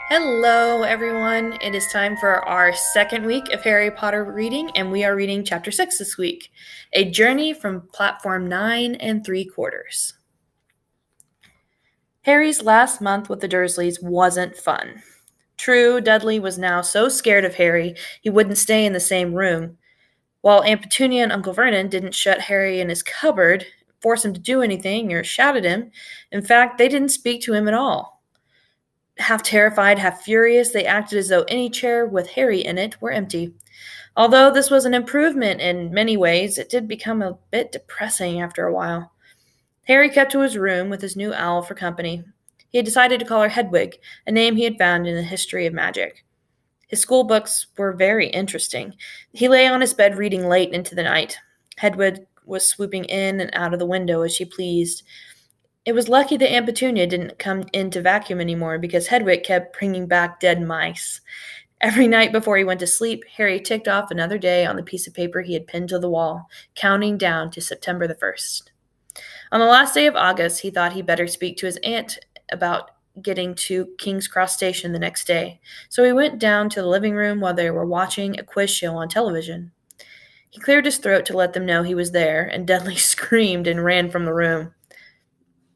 Hello, everyone. It is time for our second week of Harry Potter reading, and we are reading Chapter 6 this week, A Journey from Platform 9 3/4. Harry's last month with the Dursleys wasn't fun. True, Dudley was now so scared of Harry he wouldn't stay in the same room, while Aunt Petunia and Uncle Vernon didn't shut Harry in his cupboard, force him to do anything, or shout at him. In fact, they didn't speak to him at all. Half terrified, half furious, they acted as though any chair with Harry in it were empty. Although this was an improvement in many ways, it did become a bit depressing after a while. Harry kept to his room with his new owl for company. He had decided to call her Hedwig, a name he had found in the history of magic. His school books were very interesting. He lay on his bed reading late into the night. Hedwig was swooping in and out of the window as she pleased. It was lucky that Aunt Petunia didn't come in to vacuum anymore because Hedwig kept bringing back dead mice. Every night before he went to sleep, Harry ticked off another day on the piece of paper he had pinned to the wall, counting down to September the 1st. On the last day of August, he thought he'd better speak to his aunt about getting to King's Cross Station the next day, so he went down to the living room while they were watching a quiz show on television. He cleared his throat to let them know he was there, and Dudley screamed and ran from the room.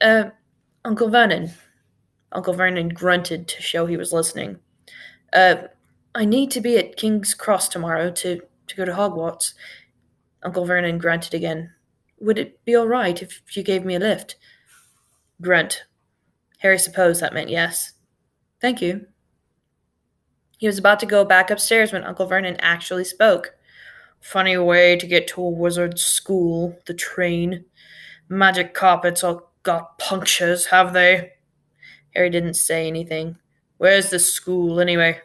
Uh, Uncle Vernon. Uncle Vernon grunted to show he was listening. Uh, I need to be at King's Cross tomorrow to go to Hogwarts. Uncle Vernon grunted again. Would it be all right if you gave me a lift? Grunt. Harry supposed that meant yes. Thank you. He was about to go back upstairs when Uncle Vernon actually spoke. Funny way to get to a wizard's school, the train. Magic carpets all got punctures, have they? Harry didn't say anything. Where's the school, anyway?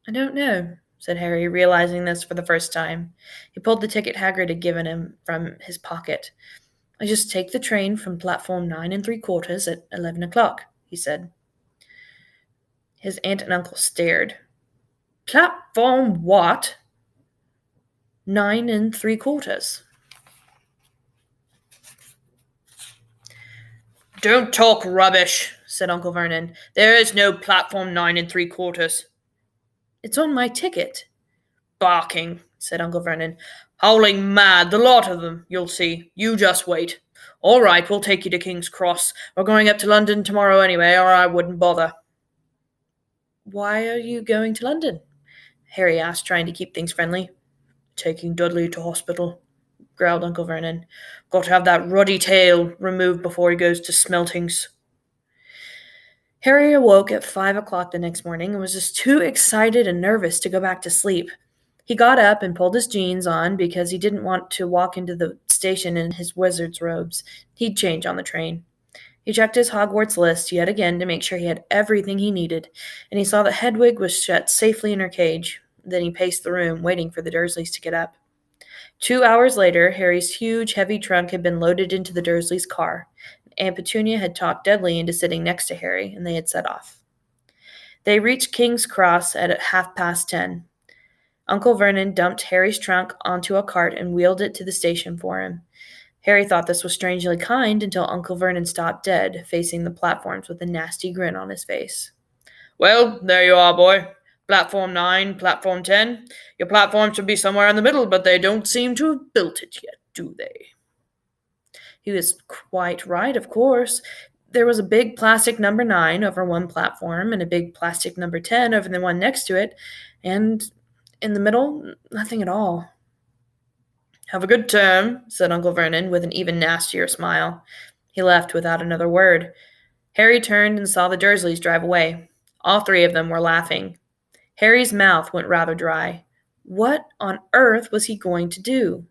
I don't know, said Harry, realizing this for the first time. He pulled the ticket Hagrid had given him from his pocket. I just take the train from platform 9 3/4 at 11 o'clock, he said. His aunt and uncle stared. Platform what? 9 3/4. Don't talk rubbish, said Uncle Vernon. There is no platform 9 3/4. It's on my ticket. Barking, said Uncle Vernon. Howling mad, the lot of them, you'll see. You just wait. All right, we'll take you to King's Cross. We're going up to London tomorrow anyway, or I wouldn't bother. Why are you going to London? Harry asked, trying to keep things friendly. Taking Dudley to hospital, growled Uncle Vernon. Got to have that ruddy tail removed before he goes to Smeltings. Harry awoke at 5 o'clock the next morning and was just too excited and nervous to go back to sleep. He got up and pulled his jeans on because he didn't want to walk into the station in his wizard's robes. He'd change on the train. He checked his Hogwarts list yet again to make sure he had everything he needed, and he saw that Hedwig was shut safely in her cage. Then he paced the room, waiting for the Dursleys to get up. 2 hours later, Harry's huge, heavy trunk had been loaded into the Dursleys' car. Aunt Petunia had talked Dudley into sitting next to Harry, and they had set off. They reached King's Cross at 10:30. Uncle Vernon dumped Harry's trunk onto a cart and wheeled it to the station for him. Harry thought this was strangely kind until Uncle Vernon stopped dead, facing the platforms with a nasty grin on his face. Well, there you are, boy. Platform 9, Platform 10. Your platform should be somewhere in the middle, but they don't seem to have built it yet, do they? He was quite right, of course. There was a big plastic number 9 over one platform and a big plastic number 10 over the one next to it, and in the middle, nothing at all. Have a good term, said Uncle Vernon with an even nastier smile. He left without another word. Harry turned and saw the Dursleys drive away. All three of them were laughing. Harry's mouth went rather dry. What on earth was he going to do?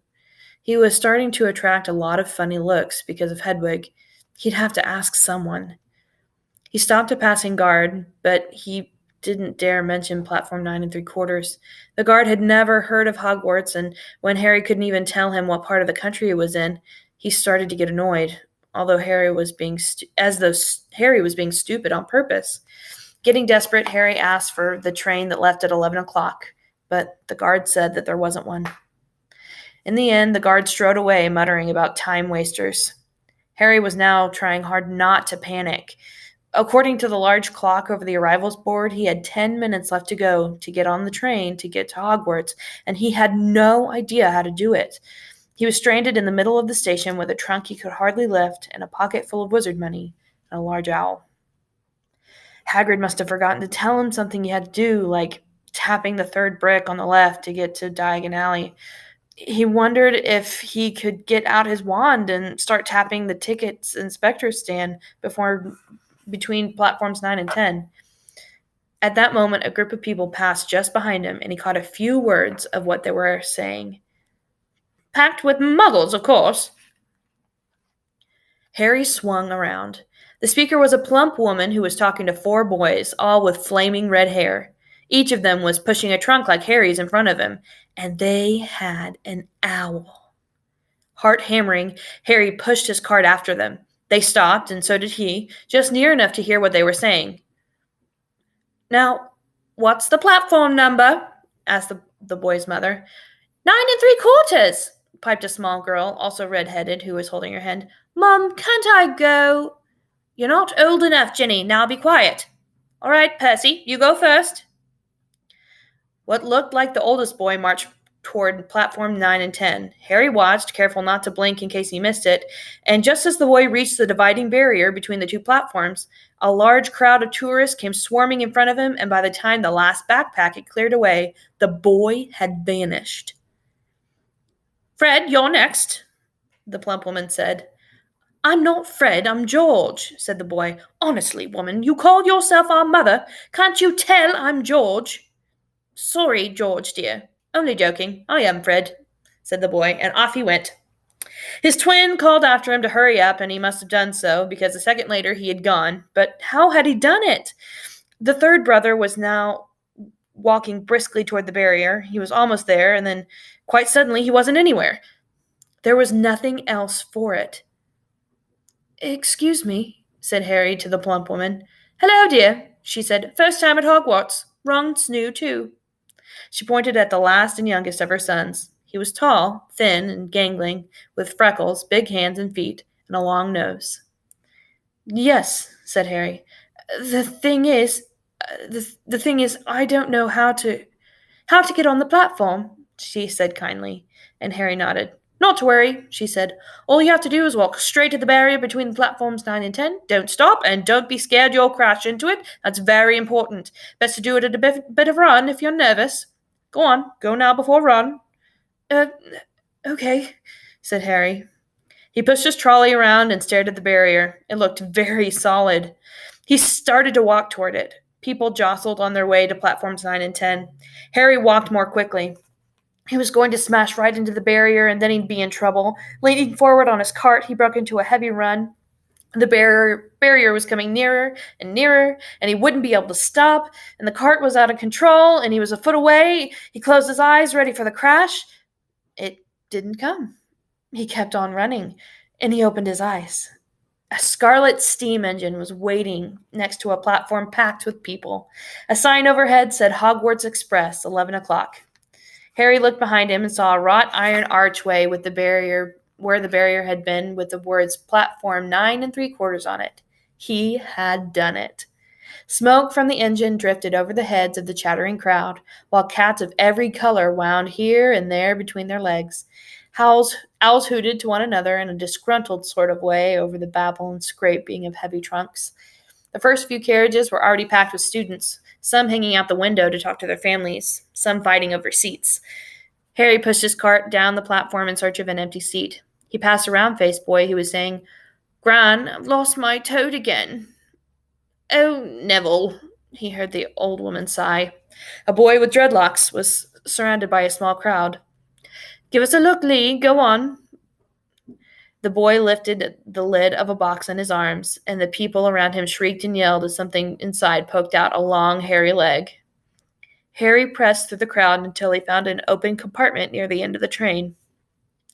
He was starting to attract a lot of funny looks because of Hedwig. He'd have to ask someone. He stopped a passing guard, but he didn't dare mention platform 9 3/4. The guard had never heard of Hogwarts, and when Harry couldn't even tell him what part of the country it was in, he started to get annoyed, although Harry was being stupid on purpose. Getting desperate, Harry asked for the train that left at 11 o'clock, but the guard said that there wasn't one. In the end, the guard strode away, muttering about time wasters. Harry was now trying hard not to panic. According to the large clock over the arrivals board, he had 10 minutes left to go to get on the train to get to Hogwarts, and he had no idea how to do it. He was stranded in the middle of the station with a trunk he could hardly lift and a pocket full of wizard money and a large owl. Hagrid must have forgotten to tell him something he had to do, like tapping the third brick on the left to get to Diagon Alley. He wondered if he could get out his wand and start tapping the tickets inspector stand between platforms 9 and 10. At that moment, a group of people passed just behind him, and he caught a few words of what they were saying. "Packed with muggles, of course." Harry swung around. The speaker was a plump woman who was talking to 4 boys, all with flaming red hair. Each of them was pushing a trunk like Harry's in front of him, and they had an owl. Heart hammering, Harry pushed his cart after them. They stopped, and so did he, just near enough to hear what they were saying. "Now, what's the platform number?" asked the boy's mother. 9 3/4, piped a small girl, also red-headed, who was holding her hand. "Mom, can't I go?" "You're not old enough, Ginny. Now be quiet." "All right, Percy, you go first." What looked like the oldest boy marched toward platform 9 and 10. Harry watched, careful not to blink in case he missed it, and just as the boy reached the dividing barrier between the 2 platforms, a large crowd of tourists came swarming in front of him, and by the time the last backpack had cleared away, the boy had vanished. "Fred, you're next," the plump woman said. "I'm not Fred, I'm George," said the boy. "Honestly, woman, you call yourself our mother. Can't you tell I'm George?" "Sorry, George, dear. Only joking. I am Fred," said the boy, and off he went. His twin called after him to hurry up, and he must have done so, because a second later he had gone. But how had he done it? The third brother was now walking briskly toward the barrier. He was almost there, and then, quite suddenly, he wasn't anywhere. There was nothing else for it. "Excuse me," said Harry to the plump woman. "Hello, dear," she said. "First time at Hogwarts. Ron Snow, too." She pointed at the last and youngest of her sons. He was tall, thin, and gangling, with freckles, big hands and feet, and a long nose. "Yes," said Harry. The thing is, I don't know how to get on the platform," she said kindly, and Harry nodded. "Not to worry," she said. "All you have to do is walk straight to the barrier between platforms 9 and 10. Don't stop, and don't be scared you'll crash into it. That's very important. Best to do it at a bit of run if you're nervous. Go on, go now before run." Okay," said Harry. He pushed his trolley around and stared at the barrier. It looked very solid. He started to walk toward it. People jostled on their way to platforms 9 and 10. Harry walked more quickly. He was going to smash right into the barrier, and then he'd be in trouble. Leaning forward on his cart, he broke into a heavy run. The barrier was coming nearer and nearer, and he wouldn't be able to stop, and the cart was out of control, and he was a foot away. He closed his eyes, ready for the crash. It didn't come. He kept on running, and he opened his eyes. A scarlet steam engine was waiting next to a platform packed with people. A sign overhead said Hogwarts Express, 11 o'clock. Harry looked behind him and saw a wrought iron archway with the barrier where the barrier had been, with the words platform 9 3/4 on it. He had done it. Smoke from the engine drifted over the heads of the chattering crowd, while cats of every color wound here and there between their legs. Owls hooted to one another in a disgruntled sort of way over the babble and scraping of heavy trunks. The first few carriages were already packed with students, some hanging out the window to talk to their families, some fighting over seats. Harry pushed his cart down the platform in search of an empty seat. He passed a round-faced boy who was saying, "Gran, I've lost my toad again." "Oh, Neville," he heard the old woman sigh. A boy with dreadlocks was surrounded by a small crowd. "Give us a look, Lee. Go on." The boy lifted the lid of a box in his arms, and the people around him shrieked and yelled as something inside poked out a long, hairy leg. Harry pressed through the crowd until he found an open compartment near the end of the train.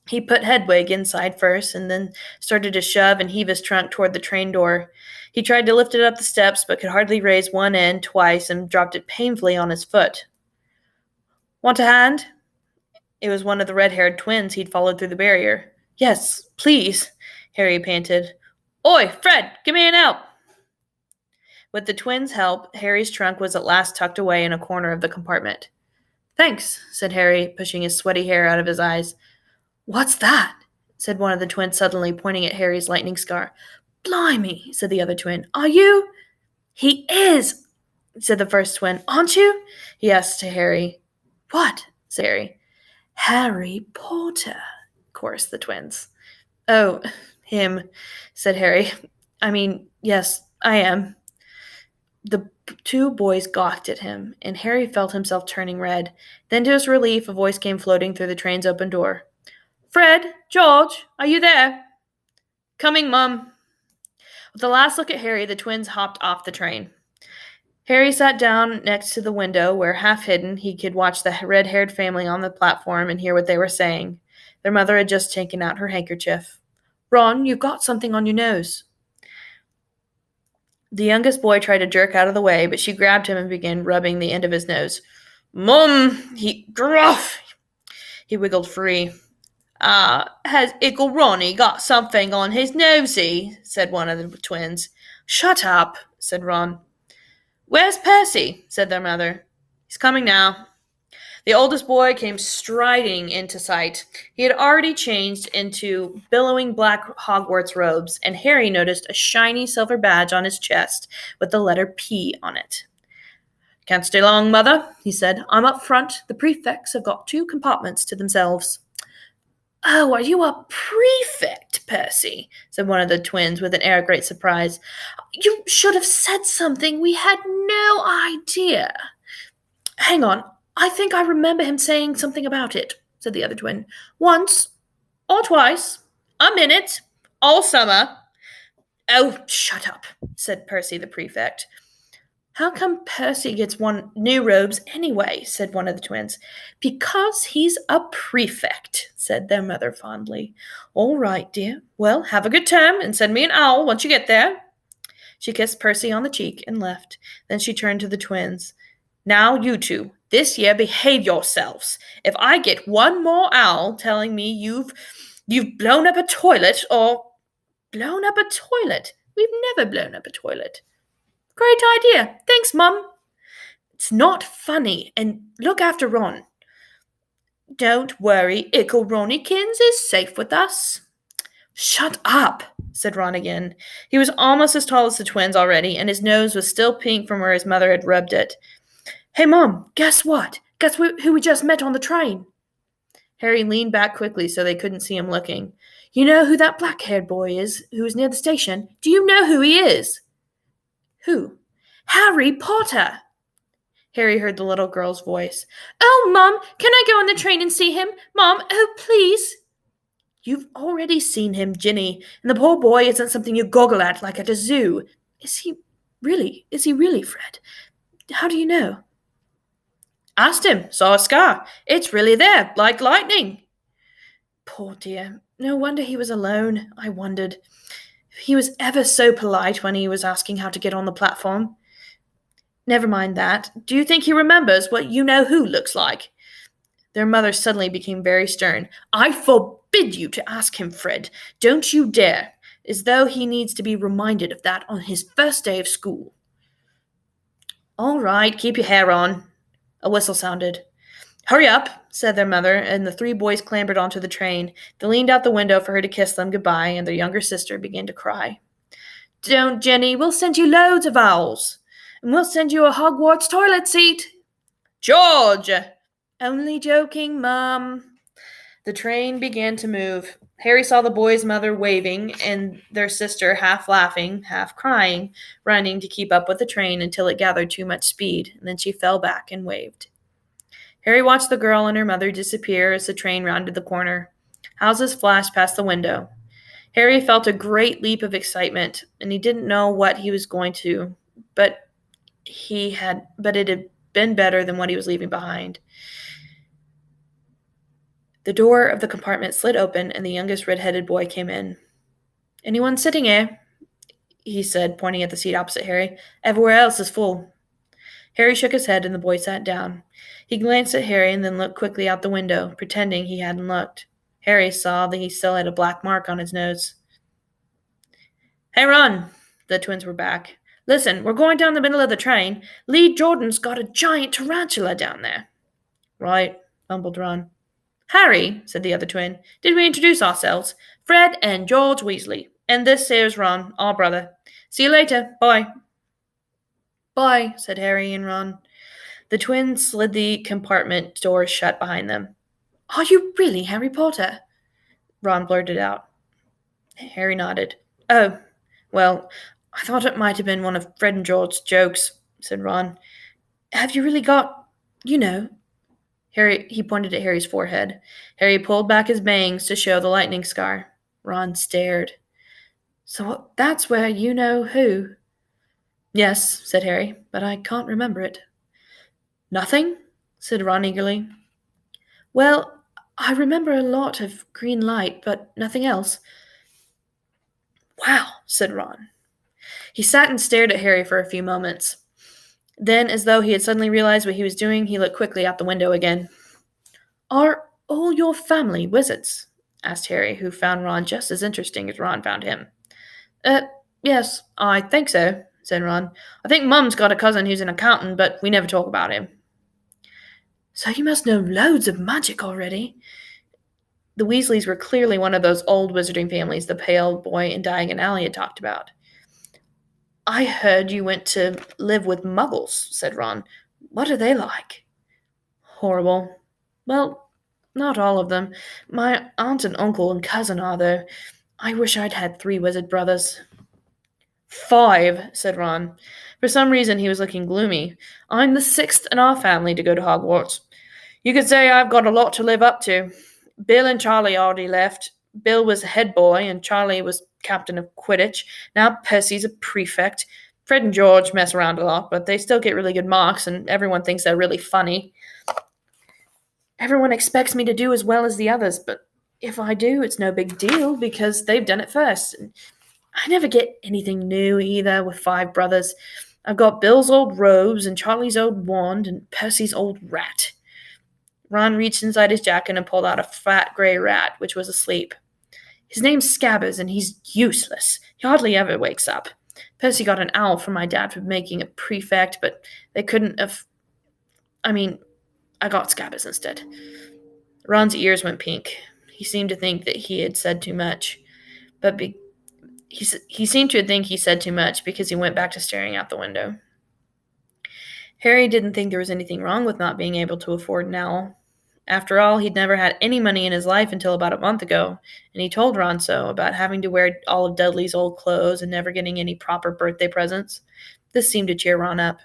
He put Hedwig inside first, and then started to shove and heave his trunk toward the train door. He tried to lift it up the steps, but could hardly raise one end twice and dropped it painfully on his foot. "Want a hand?" It was one of the red-haired twins he'd followed through the barrier. "Yes, please," Harry panted. "Oi, Fred, give me an help." With the twins' help, Harry's trunk was at last tucked away in a corner of the compartment. Thanks, said Harry, pushing his sweaty hair out of his eyes. What's that? Said one of the twins suddenly, pointing at Harry's lightning scar. Blimey, said the other twin. Are you? He is, said the first twin. Aren't you? He asked to Harry. What? Said Harry. Harry Potter, chorused the twins. Oh, him, said Harry. I mean, yes, I am. The two boys gawked at him, and Harry felt himself turning red. Then, to his relief, a voice came floating through the train's open door. Fred, George, are you there? Coming, Mum. With a last look at Harry, the twins hopped off the train. Harry sat down next to the window where, half hidden, he could watch the red-haired family on the platform and hear what they were saying. Their mother had just taken out her handkerchief. Ron, you've got something on your nose. The youngest boy tried to jerk out of the way, but she grabbed him and began rubbing the end of his nose. Mum, he wiggled free. Has Ickle Ronnie got something on his nosy? Said one of the twins. Shut up, said Ron. Where's Percy? Said their mother. He's coming now. The oldest boy came striding into sight. He had already changed into billowing black Hogwarts robes, and Harry noticed a shiny silver badge on his chest with the letter P on it. Can't stay long, Mother, he said. I'm up front. The prefects have got 2 compartments to themselves. Oh, are you a prefect, Percy? Said one of the twins with an air of great surprise. You should have said something. We had no idea. Hang on. I think I remember him saying something about it, said the other twin. Once or twice. A minute. All summer. Oh, shut up, said Percy the prefect. How come Percy gets new robes anyway, said one of the twins. Because he's a prefect, said their mother fondly. All right, dear. Well, have a good term and send me an owl once you get there. She kissed Percy on the cheek and left. Then she turned to the twins. Now, you two, this year behave yourselves. If I get one more owl telling me you've blown up a toilet or... Blown up a toilet? We've never blown up a toilet. Great idea. Thanks, Mum. It's not funny, and look after Ron. Don't worry, Ickle Ronnykins is safe with us. Shut up, said Ron again. He was almost as tall as the twins already, and his nose was still pink from where his mother had rubbed it. Hey, Mom, guess what? Guess who we just met on the train? Harry leaned back quickly so they couldn't see him looking. You know who that black-haired boy is who was near the station? Do you know who he is? Who? Harry Potter! Harry heard the little girl's voice. Oh, Mum, can I go on the train and see him? Mom, oh, please. You've already seen him, Ginny, and the poor boy isn't something you goggle at like at a zoo. Is he really, Fred? How do you know? Asked him, saw a scar. It's really there, like lightning. Poor dear. No wonder he was alone, I wondered. He was ever so polite when he was asking how to get on the platform. Never mind that. Do you think he remembers what you-know-who looks like? Their mother suddenly became very stern. I forbid you to ask him, Fred. Don't you dare. As though he needs to be reminded of that on his first day of school. All right, keep your hair on. A whistle sounded. Hurry up, said their mother, and the 3 boys clambered onto the train. They leaned out the window for her to kiss them goodbye, and their younger sister began to cry. Don't, Jenny. We'll send you loads of owls. And we'll send you a Hogwarts toilet seat. George! Only joking, Mum. The train began to move. Harry saw the boy's mother waving and their sister half laughing, half crying, running to keep up with the train until it gathered too much speed, and then she fell back and waved. Harry watched the girl and her mother disappear as the train rounded the corner. Houses flashed past the window. Harry felt a great leap of excitement, and he didn't know what he was going to, but it had been better than what he was leaving behind. The door of the compartment slid open, and the youngest red-headed boy came in. Anyone sitting here? He said, pointing at the seat opposite Harry. Everywhere else is full. Harry shook his head, and the boy sat down. He glanced at Harry and then looked quickly out the window, pretending he hadn't looked. Harry saw that he still had a black mark on his nose. Hey, Ron! The twins were back. Listen, we're going down the middle of the train. Lee Jordan's got a giant tarantula down there. Right, mumbled Ron. Harry, said the other twin, did we introduce ourselves? Fred and George Weasley. And this here's Ron, our brother. See you later. Bye. Bye, said Harry and Ron. The twins slid the compartment doors shut behind them. Are you really Harry Potter? Ron blurted out. Harry nodded. Oh, well, I thought it might have been one of Fred and George's jokes, said Ron. Have you really got, He pointed at Harry's forehead. Harry pulled back his bangs to show the lightning scar. Ron stared. So that's where you know who? Yes, said Harry, but I can't remember it. Nothing? Said Ron eagerly. Well, I remember a lot of green light, but nothing else. Wow, said Ron. He sat and stared at Harry for a few moments. Then, as though he had suddenly realized what he was doing, he looked quickly out the window again. Are all your family wizards? Asked Harry, who found Ron just as interesting as Ron found him. Yes, I think so, said Ron. I think Mum's got a cousin who's an accountant, but we never talk about him. So you must know loads of magic already. The Weasleys were clearly one of those old wizarding families the pale boy in Diagon Alley had talked about. I heard you went to live with Muggles, said Ron. What are they like? Horrible. Well, not all of them. My aunt and uncle and cousin are, though. I wish I'd had 3 wizard brothers. 5, said Ron. For some reason he was looking gloomy. I'm the 6th in our family to go to Hogwarts. You could say I've got a lot to live up to. Bill and Charlie already left. Bill was head boy, and Charlie was captain of Quidditch. Now Percy's a prefect. Fred and George mess around a lot, but they still get really good marks, and everyone thinks they're really funny. Everyone expects me to do as well as the others, but if I do, it's no big deal, because they've done it first. And I never get anything new, either, with 5 brothers. I've got Bill's old robes, and Charlie's old wand, and Percy's old rat. Ron reached inside his jacket and pulled out a fat gray rat, which was asleep. His name's Scabbers, and he's useless. He hardly ever wakes up. Percy got an owl from my dad for making a prefect, but they couldn't have... I got Scabbers instead. Ron's ears went pink. He seemed to think that he had said too much. He seemed to think he said too much because he went back to staring out the window. Harry didn't think there was anything wrong with not being able to afford an owl. After all, he'd never had any money in his life until about a month ago, and he told Ron so about having to wear all of Dudley's old clothes and never getting any proper birthday presents. This seemed to cheer Ron up.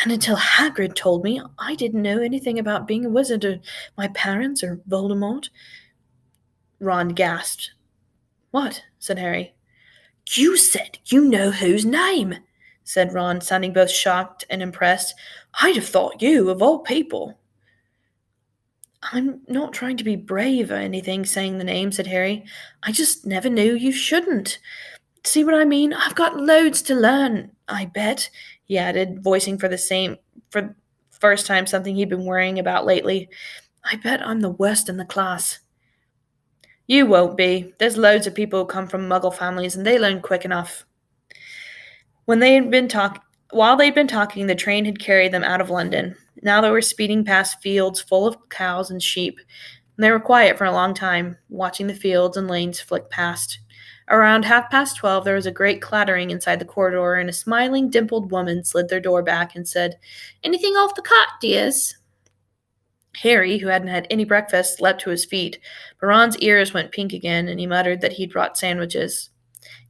And until Hagrid told me, I didn't know anything about being a wizard or my parents or Voldemort. Ron gasped. What? Said Harry. You said you know whose name, said Ron, sounding both shocked and impressed. I'd have thought you, of all people. I'm not trying to be brave or anything saying the name, said Harry. I just never knew you shouldn't. See what I mean? I've got loads to learn, I bet, he added, voicing for the first time something he'd been worrying about lately. I bet I'm the worst in the class. You won't be. There's loads of people who come from Muggle families, and they learn quick enough. While they'd been talking, the train had carried them out of London. Now they were speeding past fields full of cows and sheep. They were quiet for a long time, watching the fields and lanes flick past. Around 12:30, there was a great clattering inside the corridor, and a smiling, dimpled woman slid their door back and said, Anything off the cot, dears? Harry, who hadn't had any breakfast, leapt to his feet. But Ron's ears went pink again, and he muttered that he'd brought sandwiches.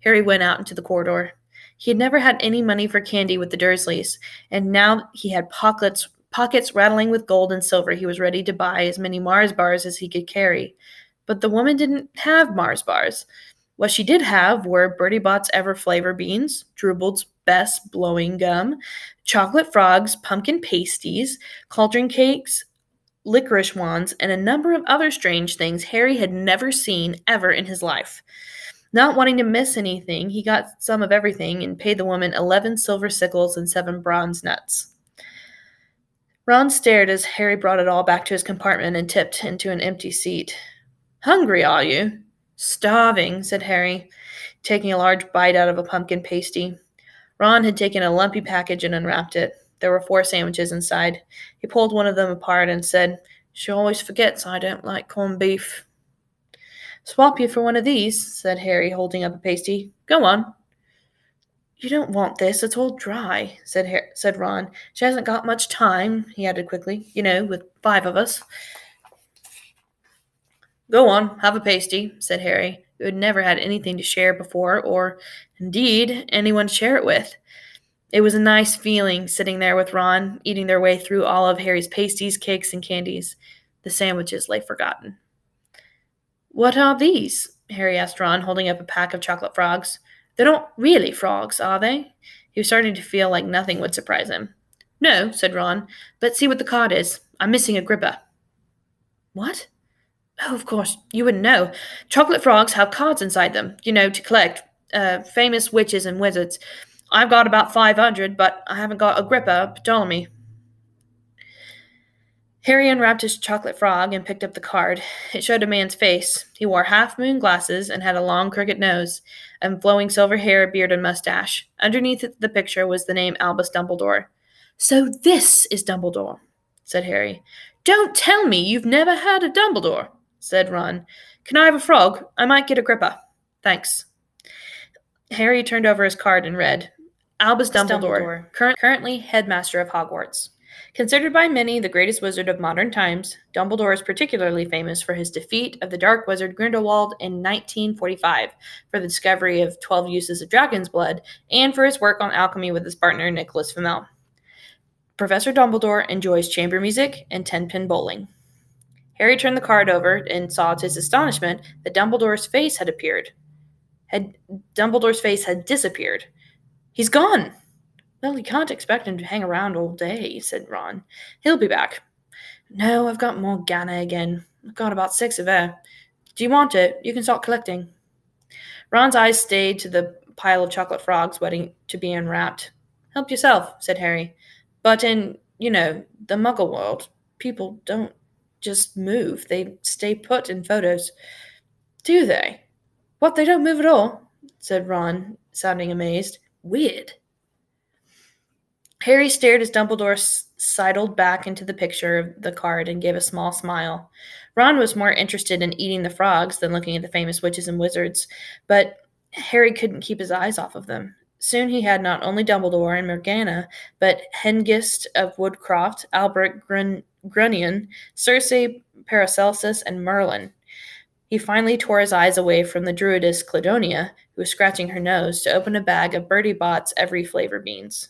Harry went out into the corridor. He had never had any money for candy with the Dursleys, and now he had pockets rattling with gold and silver. He was ready to buy as many Mars bars as he could carry. But the woman didn't have Mars bars. What she did have were Bertie Bott's Ever-Flavor beans, Drubald's Best blowing gum, chocolate frogs, pumpkin pasties, cauldron cakes, licorice wands, and a number of other strange things Harry had never seen ever in his life. Not wanting to miss anything, he got some of everything and paid the woman 11 silver sickles and 7 bronze nuts. Ron stared as Harry brought it all back to his compartment and tipped into an empty seat. Hungry, are you? Starving, said Harry, taking a large bite out of a pumpkin pasty. Ron had taken a lumpy package and unwrapped it. There were 4 sandwiches inside. He pulled one of them apart and said, "She always forgets I don't like corned beef." "Swap you for one of these," said Harry, holding up a pasty. "Go on." "You don't want this. It's all dry," said Ron. "She hasn't got much time," he added quickly. "With 5 of us." "Go on, have a pasty," said Harry, who had never had anything to share before, or, indeed, anyone to share it with. It was a nice feeling sitting there with Ron, eating their way through all of Harry's pasties, cakes, and candies. The sandwiches lay forgotten. "What are these?" Harry asked Ron, holding up a pack of chocolate frogs. "They're not really frogs, are they?" He was starting to feel like nothing would surprise him. "No," said Ron, "but see what the card is. I'm missing a gripper." "What?" "Oh, of course, you wouldn't know. Chocolate frogs have cards inside them, to collect famous witches and wizards. I've got about 500, but I haven't got a gripper, Ptolemy." Harry unwrapped his chocolate frog and picked up the card. It showed a man's face. He wore half-moon glasses and had a long, crooked nose, and flowing silver hair, beard, and mustache. Underneath the picture was the name Albus Dumbledore. "So this is Dumbledore," said Harry. "Don't tell me you've never had a Dumbledore," said Ron. "Can I have a frog? I might get a gripper." "Thanks." Harry turned over his card and read, "Albus Dumbledore, currently headmaster of Hogwarts. Considered by many the greatest wizard of modern times, Dumbledore is particularly famous for his defeat of the dark wizard Grindelwald in 1945, for the discovery of 12 uses of dragon's blood, and for his work on alchemy with his partner Nicholas Flamel. Professor Dumbledore enjoys chamber music and 10-pin bowling." Harry turned the card over and saw to his astonishment that Dumbledore's face had disappeared. "He's gone." "Well, you can't expect him to hang around all day," said Ron. "He'll be back." "No, I've got Morgana again. I've got about 6 of her. Do you want it? You can start collecting." Ron's eyes stayed to the pile of chocolate frogs waiting to be unwrapped. "Help yourself," said Harry. "But in, the Muggle world, people don't just move. They stay put in photos." "Do they?" "What, they don't move at all?" said Ron, sounding amazed. "Weird." Harry stared as Dumbledore sidled back into the picture of the card and gave a small smile. Ron was more interested in eating the frogs than looking at the famous witches and wizards, but Harry couldn't keep his eyes off of them. Soon he had not only Dumbledore and Morgana, but Hengist of Woodcroft, Albert Grunion, Circe, Paracelsus, and Merlin. He finally tore his eyes away from the druidess Cladonia, who was scratching her nose, to open a bag of Bertie Bott's every flavor beans.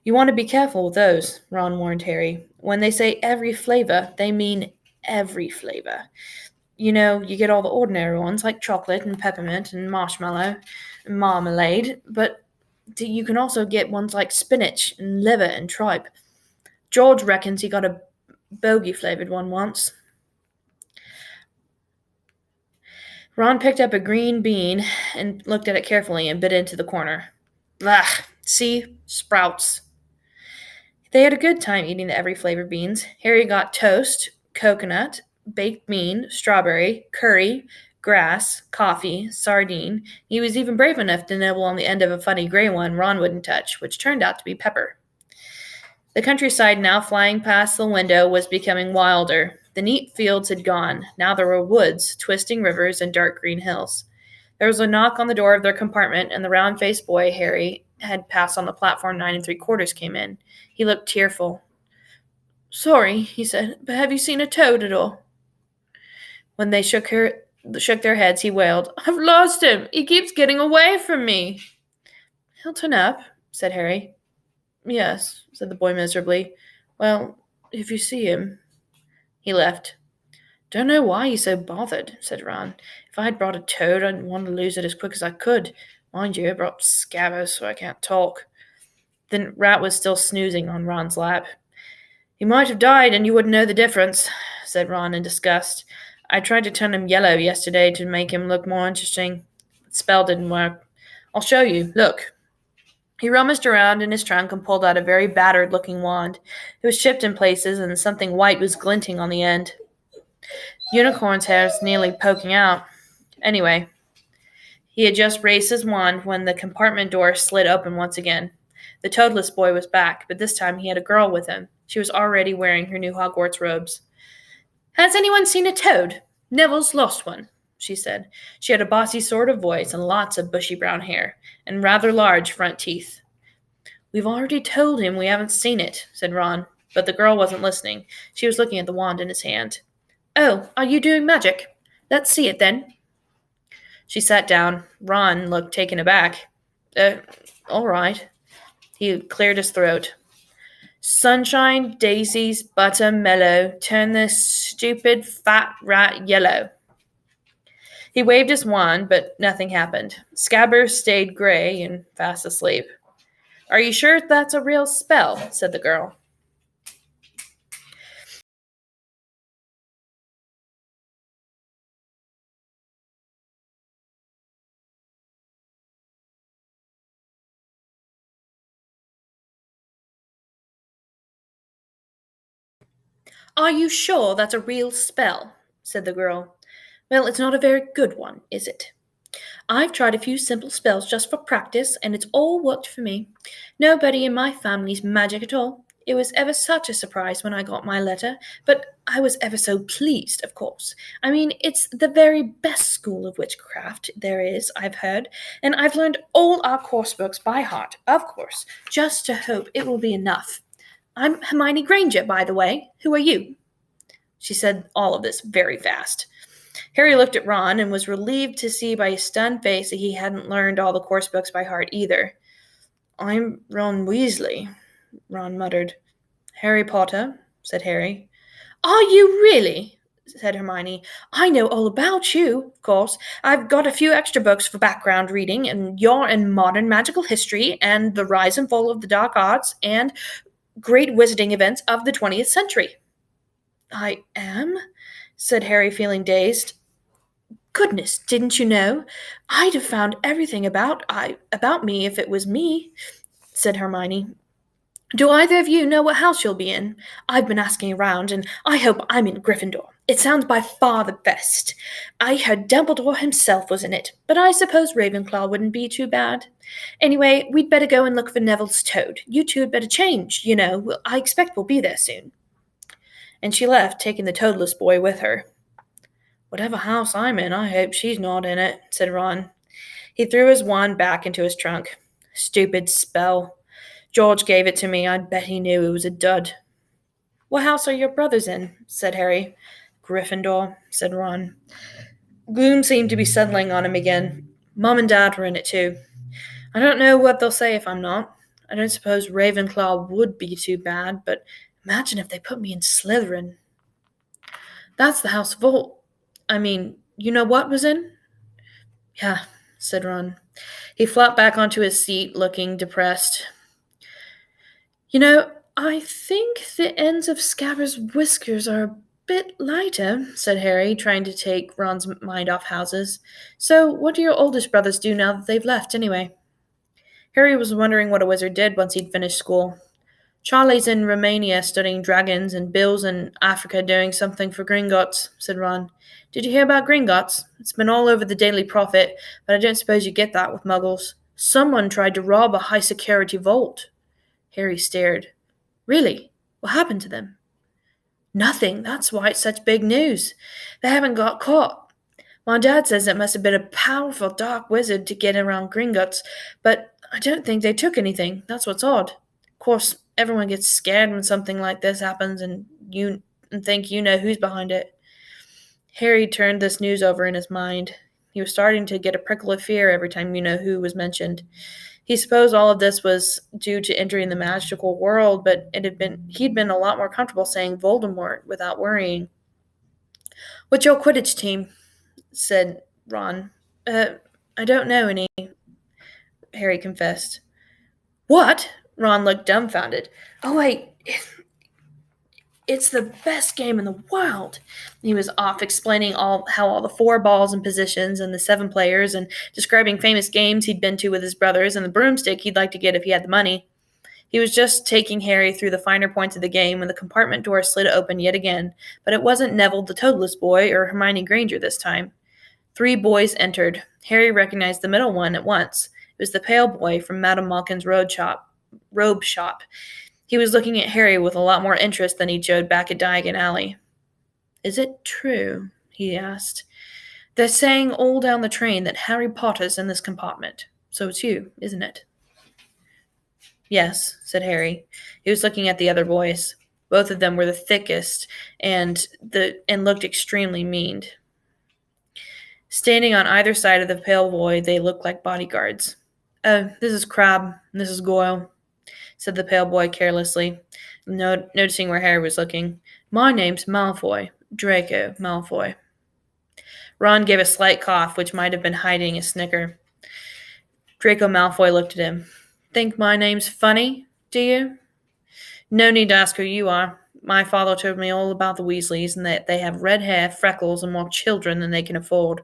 "You want to be careful with those," Ron warned Harry. "When they say every flavor, they mean every flavor. You get all the ordinary ones like chocolate and peppermint and marshmallow and marmalade, but you can also get ones like spinach and liver and tripe. George reckons he got a bogey-flavored one once." Ron picked up a green bean and looked at it carefully and bit into the corner. "Ugh, see? Sprouts." They had a good time eating the every flavor beans. Harry got toast, coconut, baked bean, strawberry, curry, grass, coffee, sardine. He was even brave enough to nibble on the end of a funny gray one Ron wouldn't touch, which turned out to be pepper. The countryside now flying past the window was becoming wilder. The neat fields had gone. Now there were woods, twisting rivers, and dark green hills. There was a knock on the door of their compartment, and the round-faced boy Harry had passed on the platform 9 3/4 came in. He looked tearful. "Sorry," he said, "but have you seen a toad at all?" When they shook their heads, he wailed, "I've lost him! He keeps getting away from me!" "He'll turn up," said Harry. "Yes," said the boy miserably. "Well, if you see him." He left. "Don't know why he's so bothered," said Ron. "If I had brought a toad, I'd want to lose it as quick as I could. Mind you, I brought Scabbers, so I can't talk." The rat was still snoozing on Ron's lap. "He might have died, and you wouldn't know the difference," said Ron in disgust. "I tried to turn him yellow yesterday to make him look more interesting. The spell didn't work. I'll show you. Look." He rummaged around in his trunk and pulled out a very battered-looking wand. It was chipped in places, and something white was glinting on the end. "Unicorn's hair's nearly poking out. Anyway," He had just raised his wand when the compartment door slid open once again. The toadless boy was back, but this time he had a girl with him. She was already wearing her new Hogwarts robes. "Has anyone seen a toad? Neville's lost one," she said. She had a bossy sort of voice and lots of bushy brown hair, and rather large front teeth. "We've already told him we haven't seen it," said Ron, but the girl wasn't listening. She was looking at the wand in his hand. "Oh, are you doing magic? Let's see it, then." She sat down. Ron looked taken aback. All right." He cleared his throat. "Sunshine, daisies, butter, mellow, turn this stupid fat rat yellow." He waved his wand, but nothing happened. Scabbers stayed gray and fast asleep. "Are you sure that's a real spell?" said the girl. "Are you sure that's a real spell?" said the girl. "Well, it's not a very good one, is it? I've tried a few simple spells just for practice, and it's all worked for me. Nobody in my family's magic at all. It was ever such a surprise when I got my letter, but I was ever so pleased, of course. I mean, it's the very best school of witchcraft there is, I've heard, and I've learned all our course books by heart, of course, just to hope it will be enough. I'm Hermione Granger, by the way. Who are you?" She said all of this very fast. Harry looked at Ron and was relieved to see by his stunned face that he hadn't learned all the course books by heart either. "I'm Ron Weasley," Ron muttered. "Harry Potter," said Harry. "Are you really?" said Hermione. "I know all about you, of course. I've got a few extra books for background reading, and you're in modern magical history, and the rise and fall of the dark arts, and great wizarding events of the 20th century." "I am?" said Harry, feeling dazed. "Goodness, didn't you know? I'd have found everything about me if it was me," said Hermione. "Do either of you know what house you'll be in? I've been asking around, and I hope I'm in Gryffindor. It sounds by far the best. I heard Dumbledore himself was in it, but I suppose Ravenclaw wouldn't be too bad. Anyway, we'd better go and look for Neville's toad. You two had better change, you know. I expect we'll be there soon." And she left, taking the toadless boy with her. "Whatever house I'm in, I hope she's not in it," said Ron. He threw his wand back into his trunk. "Stupid spell. George gave it to me. I'd bet he knew it was a dud." "What house are your brothers in?" said Harry. "Gryffindor," said Ron. Gloom seemed to be settling on him again. "Mom and Dad were in it too. I don't know what they'll say if I'm not. I don't suppose Ravenclaw would be too bad, but imagine if they put me in Slytherin." "That's the house you know what was in?" "Yeah," said Ron. He flopped back onto his seat, looking depressed. "You know, I think the ends of Scabbers' whiskers are a bit lighter," said Harry, trying to take Ron's mind off houses. "So, what do your oldest brothers do now that they've left, anyway?" Harry was wondering what a wizard did once he'd finished school. "Charlie's in Romania studying dragons, and Bill's in Africa doing something for Gringotts," said Ron. "Did you hear about Gringotts? It's been all over the Daily Prophet, but I don't suppose you get that with muggles. Someone tried to rob a high-security vault." Harry stared. "Really? What happened to them?" "Nothing. That's why it's such big news. They haven't got caught. My dad says it must have been a powerful dark wizard to get around Gringotts, but I don't think they took anything. That's what's odd. Of course, everyone gets scared when something like this happens and think you know who's behind it." Harry turned this news over in his mind. He was starting to get a prickle of fear every time you know who was mentioned. He supposed all of this was due to entering the magical world, but he'd been a lot more comfortable saying Voldemort without worrying. "What's your Quidditch team?" said Ron. I don't know any," Harry confessed. "What?" Ron looked dumbfounded. "Oh, wait, it's the best game in the world." He was off explaining how all the 4 balls and positions and the 7 players and describing famous games he'd been to with his brothers and the broomstick he'd like to get if he had the money. He was just taking Harry through the finer points of the game when the compartment door slid open yet again, but it wasn't Neville the Toadless Boy or Hermione Granger this time. 3 boys entered. Harry recognized the middle one at once. It was the pale boy from Madame Malkin's robe shop. He was looking at Harry with a lot more interest than he showed back at Diagon Alley. "Is it true?" he asked. "They're saying all down the train that Harry Potter's in this compartment. So it's you, isn't it?" "Yes," said Harry. He was looking at the other boys. Both of them were the thickest and looked extremely mean. Standing on either side of the pale boy, they looked like bodyguards. "Oh, this is Crabbe, and this is Goyle," said the pale boy carelessly, noticing where Harry was looking. "My name's Malfoy, Draco Malfoy." Ron gave a slight cough, which might have been hiding a snicker. Draco Malfoy looked at him. "Think my name's funny, do you?" "No need to ask who you are. My father told me all about the Weasleys and that they have red hair, freckles, and more children than they can afford."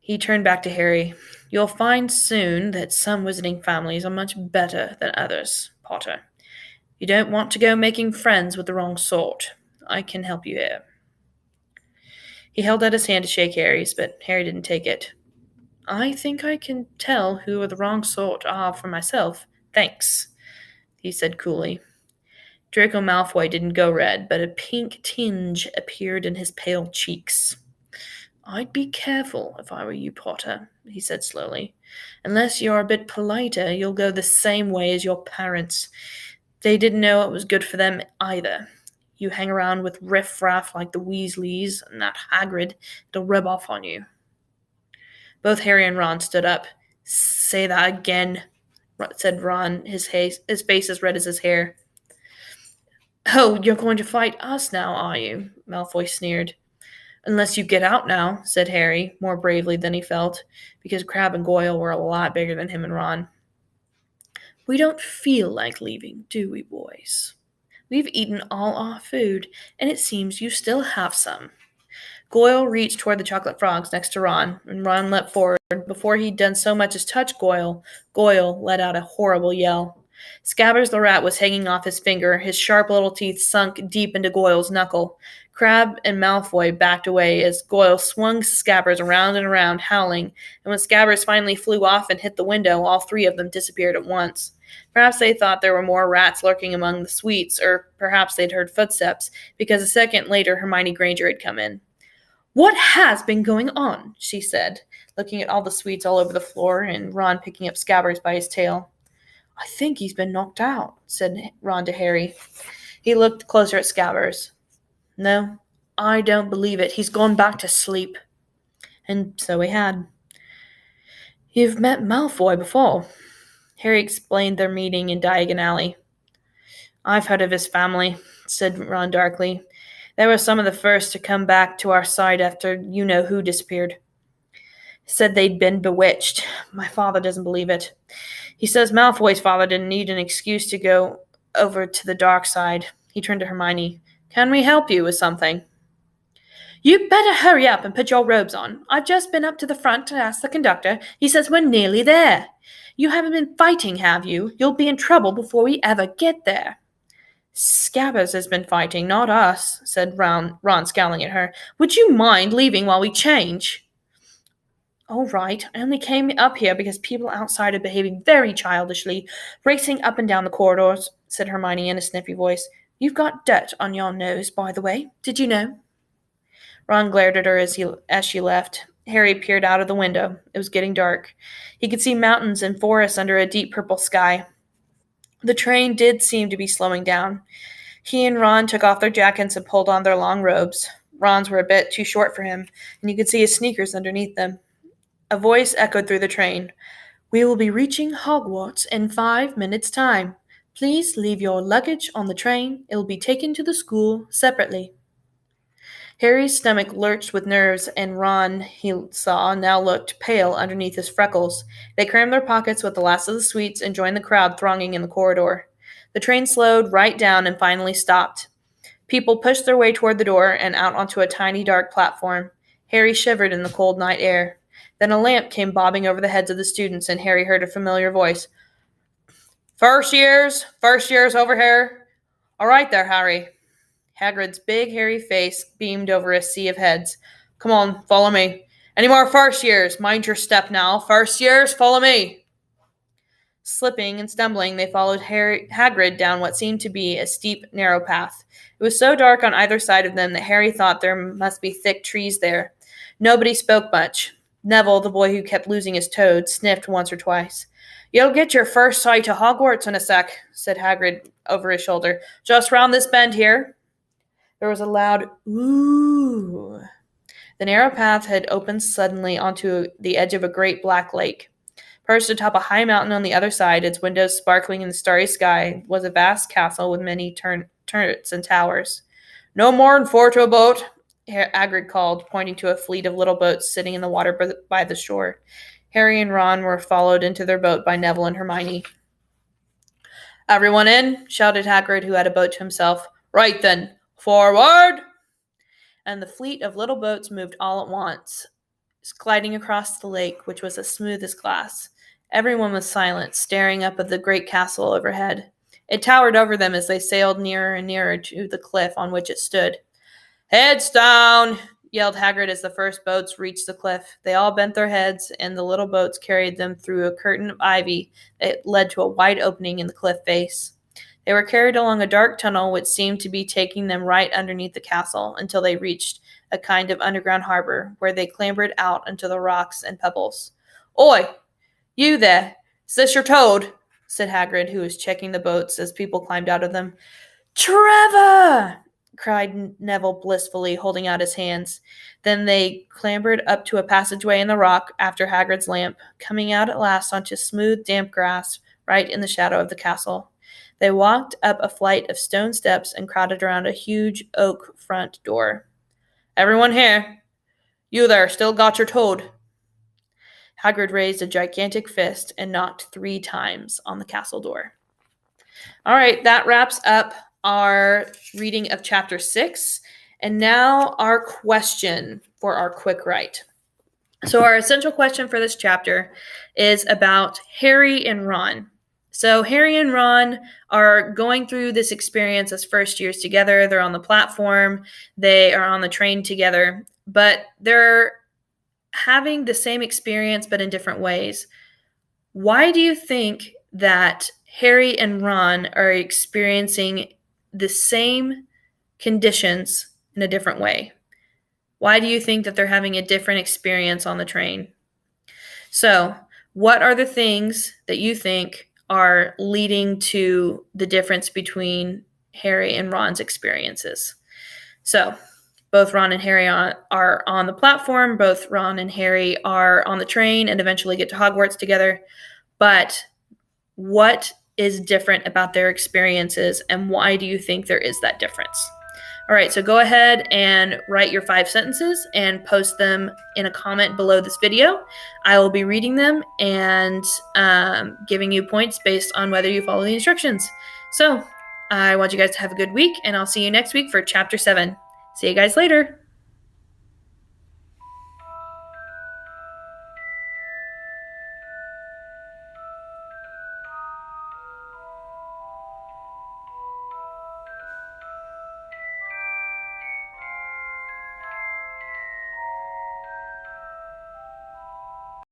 He turned back to Harry. "You'll find soon that some wizarding families are much better than others, Potter. You don't want to go making friends with the wrong sort. I can help you here." He held out his hand to shake Harry's, but Harry didn't take it. "I think I can tell who the wrong sort are for myself, thanks," he said coolly. Draco Malfoy didn't go red, but a pink tinge appeared in his pale cheeks. "I'd be careful if I were you, Potter," he said slowly. "Unless you're a bit politer, you'll go the same way as your parents. They didn't know it was good for them either. You hang around with riff-raff like the Weasleys and that Hagrid, it'll rub off on you." Both Harry and Ron stood up. "Say that again," said Ron, his face as red as his hair. "Oh, you're going to fight us now, are you?" Malfoy sneered. "Unless you get out now," said Harry, more bravely than he felt, because Crabbe and Goyle were a lot bigger than him and Ron. "We don't feel like leaving, do we, boys? We've eaten all our food, and it seems you still have some." Goyle reached toward the chocolate frogs next to Ron, and Ron leapt forward. Before he'd done so much as touch Goyle, Goyle let out a horrible yell. Scabbers the rat was hanging off his finger, his sharp little teeth sunk deep into Goyle's knuckle. Crabbe and Malfoy backed away as Goyle swung Scabbers around and around, howling, and when Scabbers finally flew off and hit the window, all 3 of them disappeared at once. Perhaps they thought there were more rats lurking among the sweets, or perhaps they'd heard footsteps, because a second later Hermione Granger had come in. "What has been going on?" she said, looking at all the sweets all over the floor and Ron picking up Scabbers by his tail. "I think he's been knocked out," said Ron to Harry. He looked closer at Scabbers. "No, I don't believe it. He's gone back to sleep." And so he had. "You've met Malfoy before." Harry explained their meeting in Diagon Alley. "I've heard of his family," said Ron darkly. "They were some of the first to come back to our side after you-know-who disappeared. Said they'd been bewitched. My father doesn't believe it. He says Malfoy's father didn't need an excuse to go over to the dark side." He turned to Hermione. "Can we help you with something?" "You better hurry up and put your robes on. I've just been up to the front to ask the conductor. He says we're nearly there. You haven't been fighting, have you? You'll be in trouble before we ever get there." "Scabbers has been fighting, not us," said Ron, scowling at her. "Would you mind leaving while we change?" "All right, I only came up here because people outside are behaving very childishly, racing up and down the corridors," said Hermione in a snippy voice. "You've got dirt on your nose, by the way. Did you know?" Ron glared at her as she left. Harry peered out of the window. It was getting dark. He could see mountains and forests under a deep purple sky. The train did seem to be slowing down. He and Ron took off their jackets and pulled on their long robes. Ron's were a bit too short for him, and you could see his sneakers underneath them. A voice echoed through the train. "We will be reaching Hogwarts in 5 minutes' time. Please leave your luggage on the train. It will be taken to the school separately." Harry's stomach lurched with nerves, and Ron, he saw, now looked pale underneath his freckles. They crammed their pockets with the last of the sweets and joined the crowd thronging in the corridor. The train slowed right down and finally stopped. People pushed their way toward the door and out onto a tiny dark platform. Harry shivered in the cold night air. Then a lamp came bobbing over the heads of the students, and Harry heard a familiar voice. First years over here. All right there, Harry." Hagrid's big, hairy face beamed over a sea of heads. Come on, follow me. Any more first years? Mind your step now. First years, follow me. Slipping and stumbling, they followed Hagrid down what seemed to be a steep, narrow path. It was so dark on either side of them that Harry thought there must be thick trees there. Nobody spoke much. Neville, the boy who kept losing his toad, sniffed once or twice. "You'll get your first sight of Hogwarts in a sec," said Hagrid over his shoulder. "Just round this bend here." There was a loud "ooh." The narrow path had opened suddenly onto the edge of a great black lake. Perched atop a high mountain on the other side, its windows sparkling in the starry sky, was a vast castle with many turrets and towers. "No more'n 4 to a boat," Hagrid called, pointing to a fleet of little boats sitting in the water by the shore. Harry and Ron were followed into their boat by Neville and Hermione. "Everyone in?" shouted Hagrid, who had a boat to himself. "Right then, forward!" And the fleet of little boats moved all at once, gliding across the lake, which was as smooth as glass. Everyone was silent, staring up at the great castle overhead. It towered over them as they sailed nearer and nearer to the cliff on which it stood. "Heads down!" yelled Hagrid as the first boats reached the cliff. They all bent their heads, and the little boats carried them through a curtain of ivy that led to a wide opening in the cliff face. They were carried along a dark tunnel which seemed to be taking them right underneath the castle until they reached a kind of underground harbor, where they clambered out into the rocks and pebbles. "Oi! You there! Is this your toad?" said Hagrid, who was checking the boats as people climbed out of them. "Trevor!" cried Neville blissfully, holding out his hands. Then they clambered up to a passageway in the rock after Hagrid's lamp, coming out at last onto smooth, damp grass right in the shadow of the castle. They walked up a flight of stone steps and crowded around a huge oak front door. "Everyone here? You there, still got your toad?" Hagrid raised a gigantic fist and knocked 3 times on the castle door. All right, that wraps up our reading of Chapter 6. And now our question for our quick write. So our essential question for this chapter is about Harry and Ron. So Harry and Ron are going through this experience as first years together. They're on the platform. They are on the train together. But they're having the same experience but in different ways. Why do you think that Harry and Ron are experiencing the same conditions in a different way? Why do you think that they're having a different experience on the train? So, what are the things that you think are leading to the difference between Harry and Ron's experiences? So, both Ron and Harry are on the platform. Both Ron and Harry are on the train and eventually get to Hogwarts together. But what is different about their experiences, and why do you think there is that difference? All right, so go ahead and write your 5 sentences and post them in a comment below this video. I will be reading them and giving you points based on whether you follow the instructions. So I want you guys to have a good week, and I'll see you next week for Chapter 7. See you guys later.